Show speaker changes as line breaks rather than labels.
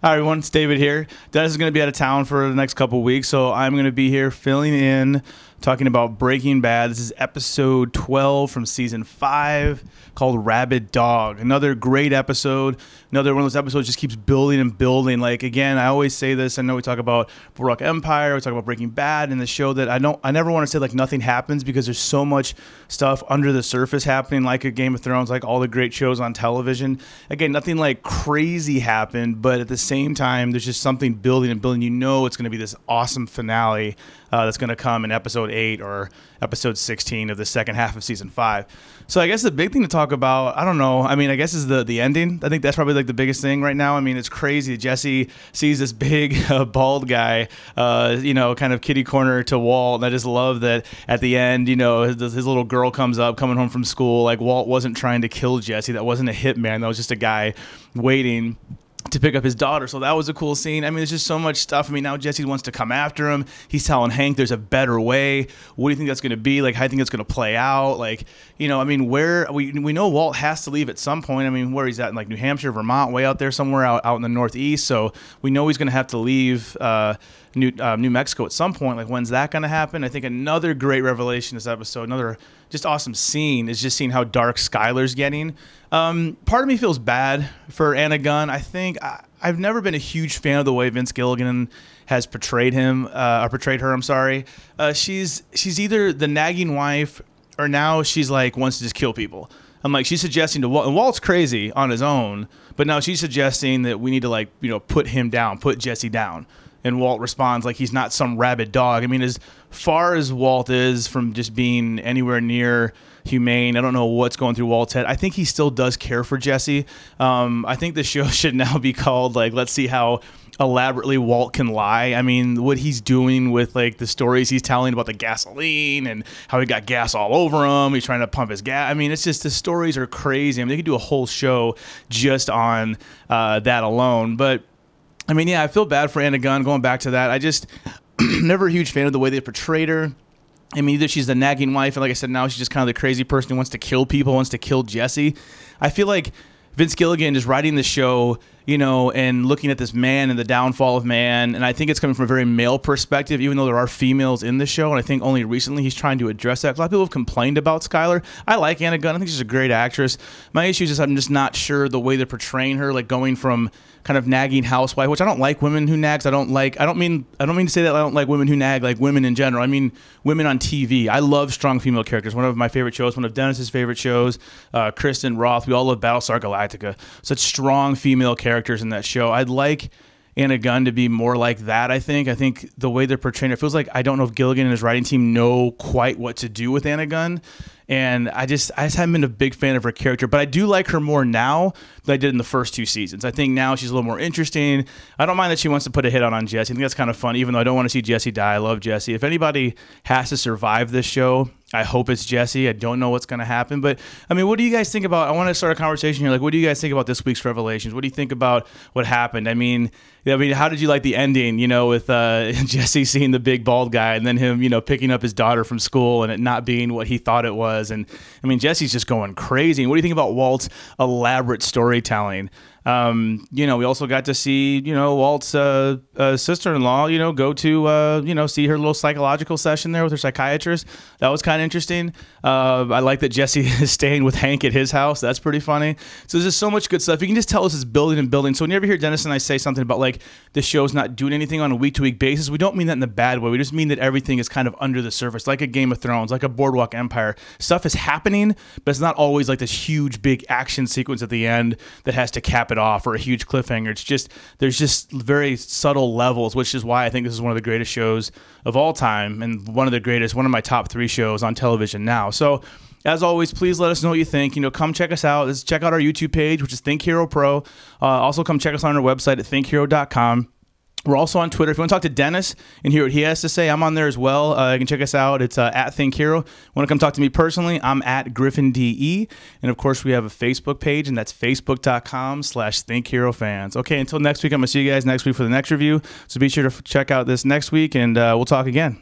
Hi, everyone. It's David here. Dennis is going to be out of town for the next couple weeks, so I'm going to be here filling in, talking about Breaking Bad. This is episode 12 from season 5 called Rabid Dog. Another great episode. Another one of those episodes just keeps building and building. Like, again, I always say this. I know we talk about Boardwalk Empire, we talk about Breaking Bad, and the show that I never want to say like nothing happens, because there's so much stuff under the surface happening, like a Game of Thrones, like all the great shows on television. Again, nothing like crazy happened, but at the same time, there's just something building and building. You know it's going to be this awesome finale that's going to come in episode 8 or episode 16 of the second half of season 5. So I guess the big thing to talk about, I don't know, I mean, I guess is the ending. I think that's probably like the biggest thing right now. I mean, it's crazy. Jesse sees this big bald guy, kind of kitty corner to Walt. And I just love that at the end, his little girl comes up, coming home from school. Like, Walt wasn't trying to kill Jesse. That wasn't a hitman. That was just a guy waiting to pick up his daughter. So that was a cool scene. I mean, there's just so much stuff. I mean, now Jesse wants to come after him. He's telling Hank there's a better way. What do you think that's going to be? Like, how do you think it's going to play out? Like, I mean, where we know Walt has to leave at some point. I mean, where he's at in like New Hampshire, Vermont, way out there somewhere out in the Northeast. So we know he's going to have to leave New Mexico at some point. Like, when's that going to happen? I think another great revelation this episode, another just awesome scene, is just seeing how dark Skyler's getting. Part of me feels bad for Anna Gunn. I think I've never been a huge fan of the way Vince Gilligan has portrayed her. I'm sorry. She's either the nagging wife, or now she's like wants to just kill people. I'm like, she's suggesting to Walt, and Walt's crazy on his own, but now she's suggesting that we need to put him down, put Jesse down. And Walt responds like he's not some rabid dog. I mean, as far as Walt is from just being anywhere near humane, I don't know what's going through Walt's head. I think he still does care for Jesse. I think the show should now be called, like, let's see how elaborately Walt can lie. I mean, what he's doing with like the stories he's telling about the gasoline and how he got gas all over him. He's trying to pump his gas. I mean, it's just, the stories are crazy. I mean, they could do a whole show just on that alone. But I mean, yeah, I feel bad for Anna Gunn. Going back to that, I just never a huge fan of the way they portrayed her. I mean, either she's the nagging wife, and like I said, now she's just kind of the crazy person who wants to kill people, wants to kill Jesse. I feel like Vince Gilligan is writing the show, and looking at this man and the downfall of man, and I think it's coming from a very male perspective, even though there are females in the show, and I think only recently he's trying to address that. A lot of people have complained about Skyler. I like Anna Gunn. I think she's a great actress. My issue is just I'm just not sure the way they're portraying her, like going from kind of nagging housewife, which I don't like women who nags. I don't mean to say that I don't like women who nag, like women in general. I mean women on TV. I love strong female characters. One of my favorite shows, one of Dennis's favorite shows, Kristen Roth. We all love Battlestar Galactica. Such strong female characters in that show. I'd like Anna Gunn to be more like that. I think the way they're portraying it feels like I don't know if Gilligan and his writing team know quite what to do with Anna Gunn. And I just haven't been a big fan of her character, but I do like her more now than I did in the first 2 seasons. I think now she's a little more interesting. I don't mind that she wants to put a hit on Jesse. I think that's kind of fun, even though I don't want to see Jesse die. I love Jesse. If anybody has to survive this show, I hope it's Jesse. I don't know what's going to happen. But, I mean, what do you guys think about, I want to start a conversation here. Like, what do you guys think about this week's revelations? What do you think about what happened? I mean, how did you like the ending, with Jesse seeing the big bald guy and then him, picking up his daughter from school and it not being what he thought it was? And, I mean, Jesse's just going crazy. And what do you think about Walt's elaborate storytelling? We also got to see, Walt's sister-in-law, go to, see her little psychological session there with her psychiatrist. That was kind of interesting. I like that Jesse is staying with Hank at his house. That's pretty funny. So there's just so much good stuff. You can just tell us it's building and building. So when you ever hear Dennis and I say something about like the show's not doing anything on a week-to-week basis, we don't mean that in a bad way. We just mean that everything is kind of under the surface, like a Game of Thrones, like a Boardwalk Empire. Stuff is happening, but it's not always like this huge, big action sequence at the end that has to cap it off or a huge cliffhanger. It's just, there's just very subtle levels, which is why I think this is one of the greatest shows of all time and one of my top 3 shows on television now. So as always, please let us know what you think. Come check us out. Check out our YouTube page, which is Think Hero Pro. Also come check us on our website at thinkhero.com. We're also on Twitter. If you want to talk to Dennis and hear what he has to say, I'm on there as well. You can check us out. It's at Think Hero. Want to come talk to me personally? I'm at GriffinDE. And of course, we have a Facebook page, and that's facebook.com/ThinkHeroFans. Okay, until next week, I'm going to see you guys next week for the next review. So be sure to check out this next week, and we'll talk again.